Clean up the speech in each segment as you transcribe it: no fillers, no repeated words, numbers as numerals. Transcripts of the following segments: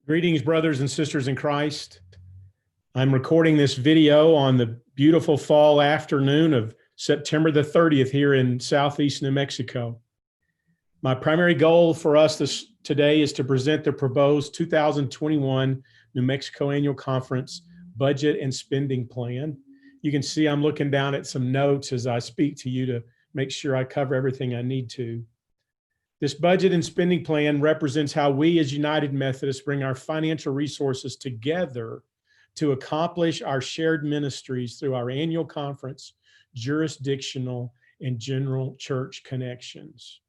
Greetings, brothers and sisters in Christ. I'm recording this video on the beautiful fall afternoon of September the 30th here in Southeast New Mexico. My primary goal for us today is to present the proposed 2021 New Mexico Annual Conference Budget and Spending Plan. You can see I'm looking down at some notes as I speak to you to make sure I cover everything I need to. This budget and spending plan represents how we as United Methodists bring our financial resources together to accomplish our shared ministries through our annual conference, jurisdictional, and general church connections.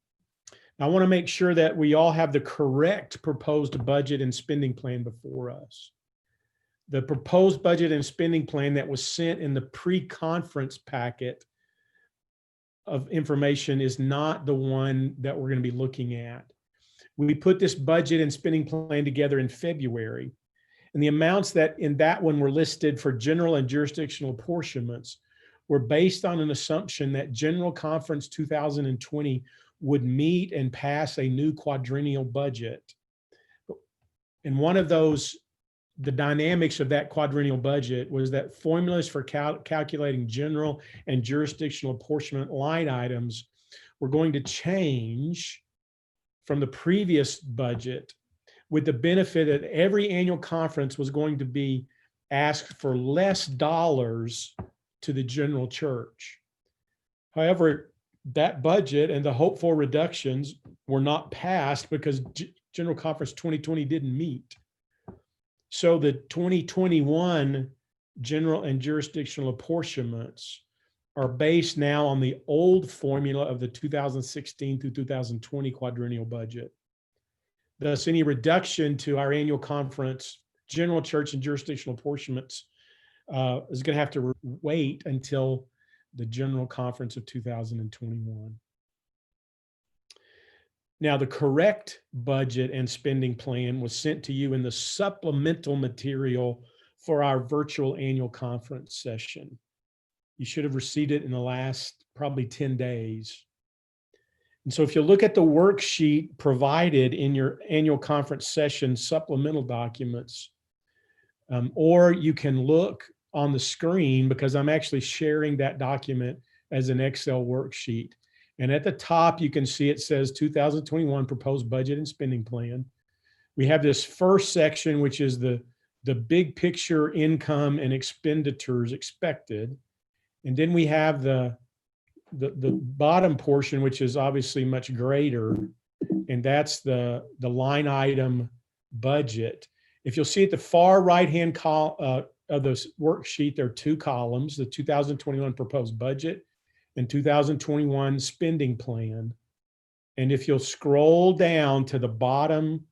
I want to make sure that we all have the correct proposed budget and spending plan before us. The proposed budget and spending plan that was sent in the pre-conference packet of information is not the one that we're going to be looking at. We put this budget and spending plan together in February, and the amounts that in that one were listed for general and jurisdictional apportionments were based on an assumption that General Conference 2020 would meet and pass a new quadrennial budget. And one of those, the dynamics of that quadrennial budget was that formulas for calculating general and jurisdictional apportionment line items were going to change from the previous budget, with the benefit that every annual conference was going to be asked for less dollars to the general church. However, that budget and the hoped for reductions were not passed because General Conference 2020 didn't meet. So the 2021 general and jurisdictional apportionments are based now on the old formula of the 2016 through 2020 quadrennial budget. Thus, any reduction to our annual conference, general church and jurisdictional apportionments is going to have to wait until the general conference of 2021. Now, the correct budget and spending plan was sent to you in the supplemental material for our virtual annual conference session. You should have received it in the last probably 10 days. And so if you look at the worksheet provided in your annual conference session supplemental documents, or you can look on the screen because I'm actually sharing that document as an Excel worksheet. And at the top, you can see it says 2021 proposed budget and spending plan. We have this first section, which is the big picture income and expenditures expected. And then we have the bottom portion, which is obviously much greater. And that's the line item budget. If you'll see at the far right-hand column of this worksheet, there are two columns, the 2021 proposed budget and 2021 spending plan. And if you'll scroll down to the bottom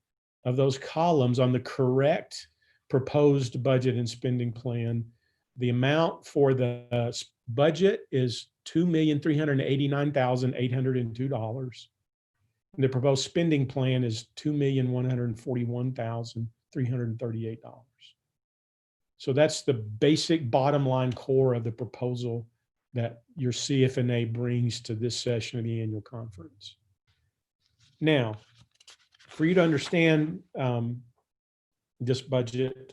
of those columns on the correct proposed budget and spending plan, the amount for the budget is $2,389,802. And the proposed spending plan is $2,141,338. So that's the basic bottom line core of the proposal that your CFNA brings to this session of the annual conference. Now, for you to understand this budget,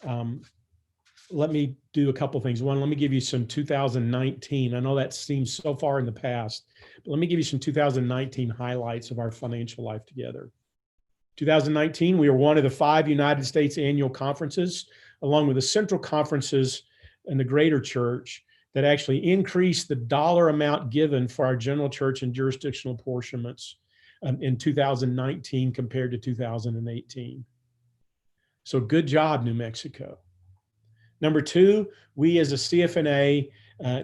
let me do a couple things. One, let me give you some 2019. I know that seems so far in the past, but let me give you some 2019 highlights of our financial life together. 2019, we were one of the 5 United States annual conferences, along with the central conferences and the greater church, that actually increased the dollar amount given for our general church and jurisdictional apportionments in 2019 compared to 2018. So good job, New Mexico. Number 2, we as a CFNA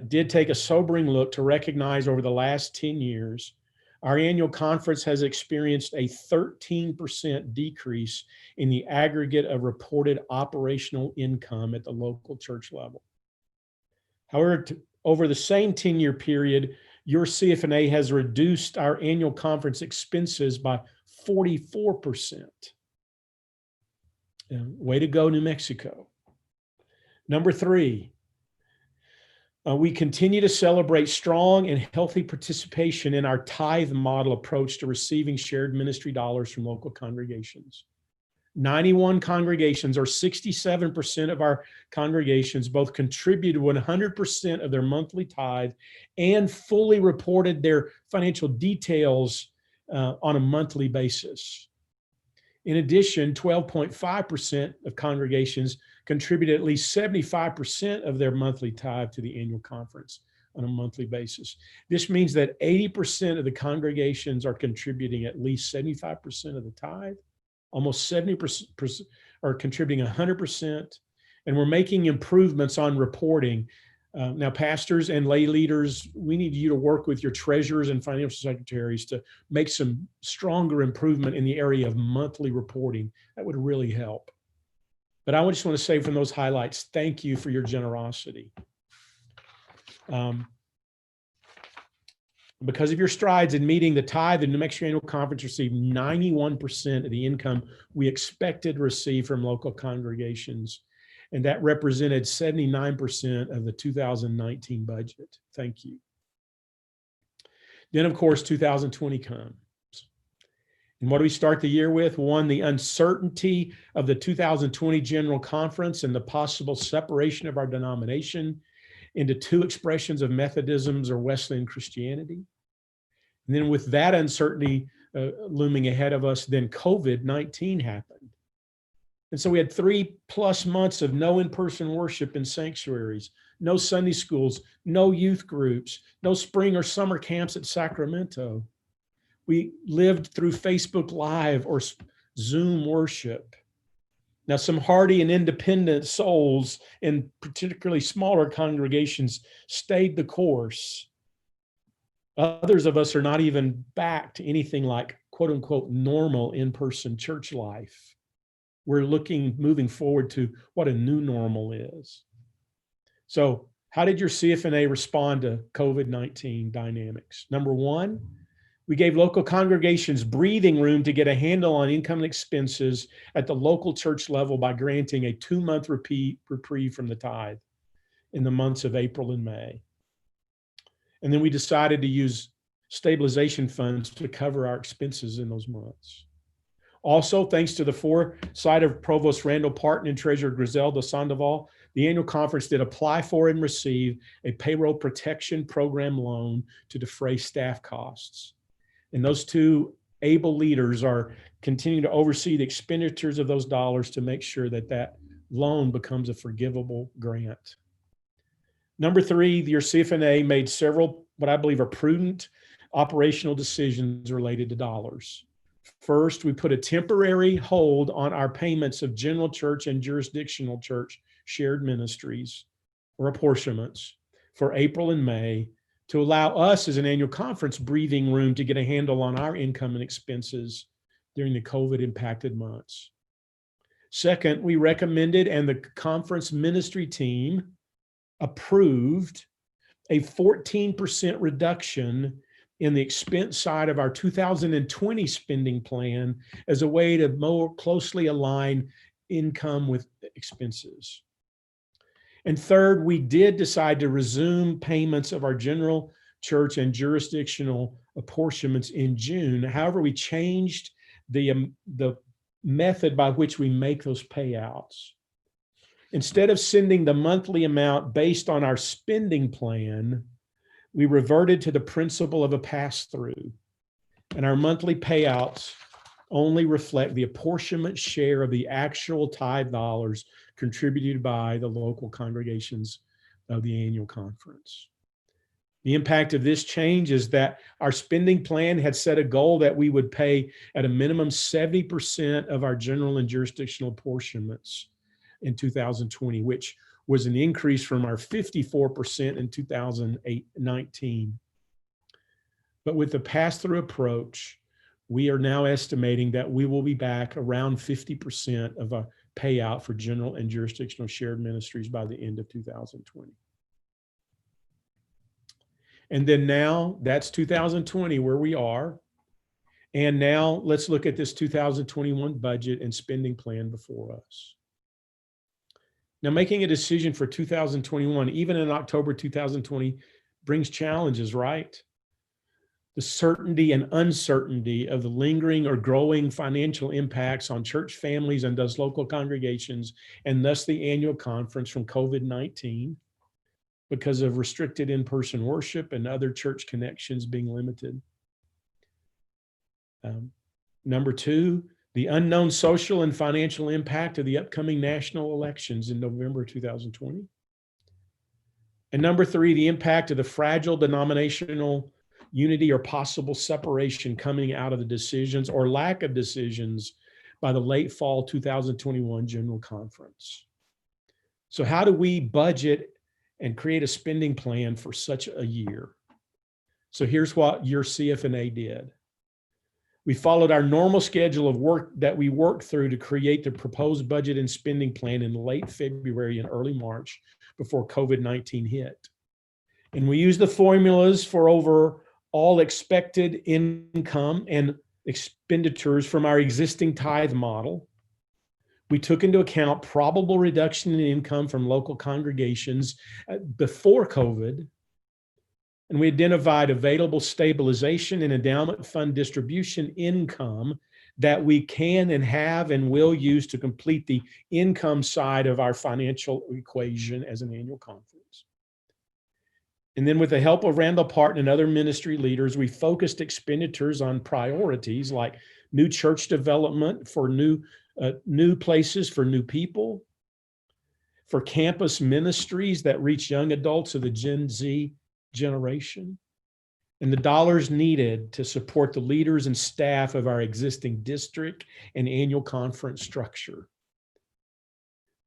did take a sobering look to recognize over the last 10 years, our annual conference has experienced a 13% decrease in the aggregate of reported operational income at the local church level. However, over the same 10-year period, your CFNA has reduced our annual conference expenses by 44%. Way to go, New Mexico. Number 3, we continue to celebrate strong and healthy participation in our tithe model approach to receiving shared ministry dollars from local congregations. 91 congregations, or 67% of our congregations, both contributed 100% of their monthly tithe and fully reported their financial details on a monthly basis. In addition, 12.5% of congregations contributed at least 75% of their monthly tithe to the annual conference on a monthly basis. This means that 80% of the congregations are contributing at least 75% of the tithe. Almost 70% are contributing 100%, and we're making improvements on reporting. Now, pastors and lay leaders, we need you to work with your treasurers and financial secretaries to make some stronger improvement in the area of monthly reporting. That would really help. But I just want to say from those highlights, thank you for your generosity. Because of your strides in meeting the tithe, the New Mexico Annual Conference received 91% of the income we expected to receive from local congregations. And that represented 79% of the 2019 budget. Thank you. Then, of course, 2020 comes. And what do we start the year with? One, the uncertainty of the 2020 General Conference and the possible separation of our denomination into two expressions of Methodisms or Wesleyan Christianity. And then with that uncertainty looming ahead of us, then COVID-19 happened. And so we had 3+ months of no in-person worship in sanctuaries, no Sunday schools, no youth groups, no spring or summer camps at Sacramento. We lived through Facebook Live or Zoom worship. Now, some hardy and independent souls in particularly smaller congregations stayed the course. Others of us are not even back to anything like quote unquote normal in-person church life. We're moving forward to what a new normal is. So how did your CFNA respond to COVID-19 dynamics? Number one, we gave local congregations breathing room to get a handle on income and expenses at the local church level by granting a 2-month reprieve from the tithe in the months of April and May. And then we decided to use stabilization funds to cover our expenses in those months. Also, thanks to the foresight of Provost Randall Parton and Treasurer Griselda Sandoval, the annual conference did apply for and receive a payroll protection program loan to defray staff costs. And those two able leaders are continuing to oversee the expenditures of those dollars to make sure that that loan becomes a forgivable grant. Number three, your CFNA made several, what I believe are prudent operational decisions related to dollars. First, we put a temporary hold on our payments of general church and jurisdictional church shared ministries or apportionments for April and May to allow us as an annual conference breathing room to get a handle on our income and expenses during the COVID impacted months. Second, we recommended and the conference ministry team approved a 14% reduction in the expense side of our 2020 spending plan as a way to more closely align income with expenses. And third, we did decide to resume payments of our general church and jurisdictional apportionments in June. However, we changed the method by which we make those payouts. Instead of sending the monthly amount based on our spending plan, we reverted to the principle of a pass-through, and our monthly payouts only reflect the apportionment share of the actual tithe dollars contributed by the local congregations of the annual conference. The impact of this change is that our spending plan had set a goal that we would pay at a minimum 70% of our general and jurisdictional apportionments in 2020, which was an increase from our 54% in 2019. But with the pass-through approach, we are now estimating that we will be back around 50% of a payout for general and jurisdictional shared ministries by the end of 2020. And then now that's 2020 where we are. And now let's look at this 2021 budget and spending plan before us. Now, making a decision for 2021, even in October 2020, brings challenges, right? the certainty and uncertainty of the lingering or growing financial impacts on church families and thus local congregations, and thus the annual conference from COVID-19 because of restricted in-person worship and other church connections being limited. Number two, the unknown social and financial impact of the upcoming national elections in November 2020. And number three, the impact of the fragile denominational unity or possible separation coming out of the decisions or lack of decisions by the late fall 2021 General Conference. So how do we budget and create a spending plan for such a year? So here's what your CFNA did. We followed our normal schedule of work that we worked through to create the proposed budget and spending plan in late February and early March before COVID-19 hit. And we used the formulas for overall expected income and expenditures from our existing tithe model. We took into account probable reduction in income from local congregations before COVID. And we identified available stabilization and endowment fund distribution income that we can and have and will use to complete the income side of our financial equation as an annual conference. And then with the help of Randall Parton and other ministry leaders, we focused expenditures on priorities like new church development for new places for new people, for campus ministries that reach young adults of the Gen Z generation, and the dollars needed to support the leaders and staff of our existing district and annual conference structure.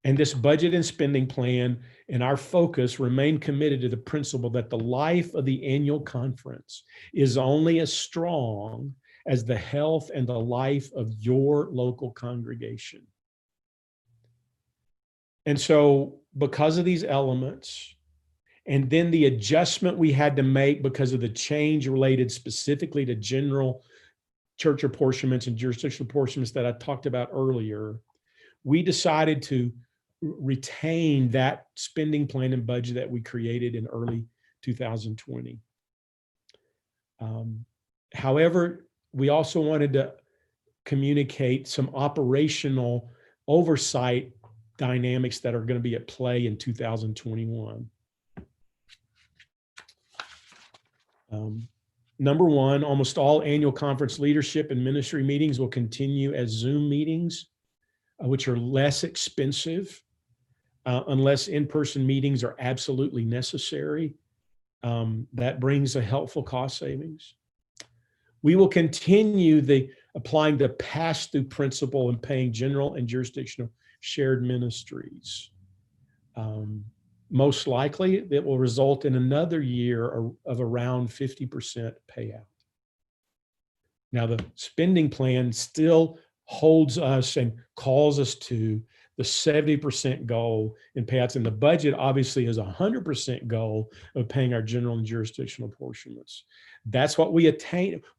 And this budget and spending plan and our focus remain committed to the principle that the life of the annual conference is only as strong as the health and the life of your local congregation. And so because of these elements, and then the adjustment we had to make because of the change related specifically to general church apportionments and jurisdictional apportionments that I talked about earlier, we decided to retain that spending plan and budget that we created in early 2020. However, we also wanted to communicate some operational oversight dynamics that are going to be at play in 2021. Number one, almost all annual conference leadership and ministry meetings will continue as Zoom meetings, which are less expensive unless in-person meetings are absolutely necessary. That brings a helpful cost savings. We will continue applying the pass-through principle and paying general and jurisdictional shared ministries. Most likely, it will result in another year of around 50% payout. Now, the spending plan still holds us and calls us to the 70% goal in payouts, and the budget obviously is a 100% goal of paying our general and jurisdictional apportionments. That's what we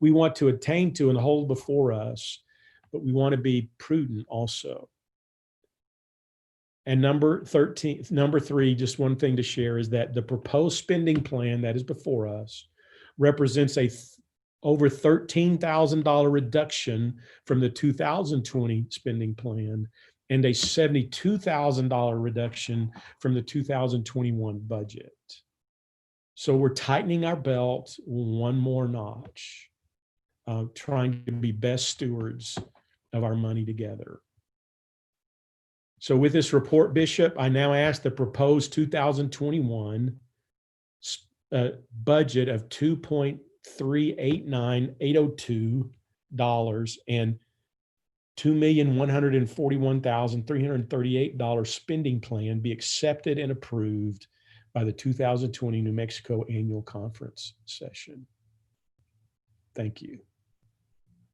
want to attain to and hold before us, but we want to be prudent also. And number three, just one thing to share is that the proposed spending plan that is before us represents over $13,000 reduction from the 2020 spending plan and a $72,000 reduction from the 2021 budget. So we're tightening our belt one more notch, trying to be best stewards of our money together. So with this report, Bishop, I now ask the proposed 2021 budget of $2,389,802 and $2,141,338 spending plan be accepted and approved by the 2020 New Mexico Annual Conference session. Thank you.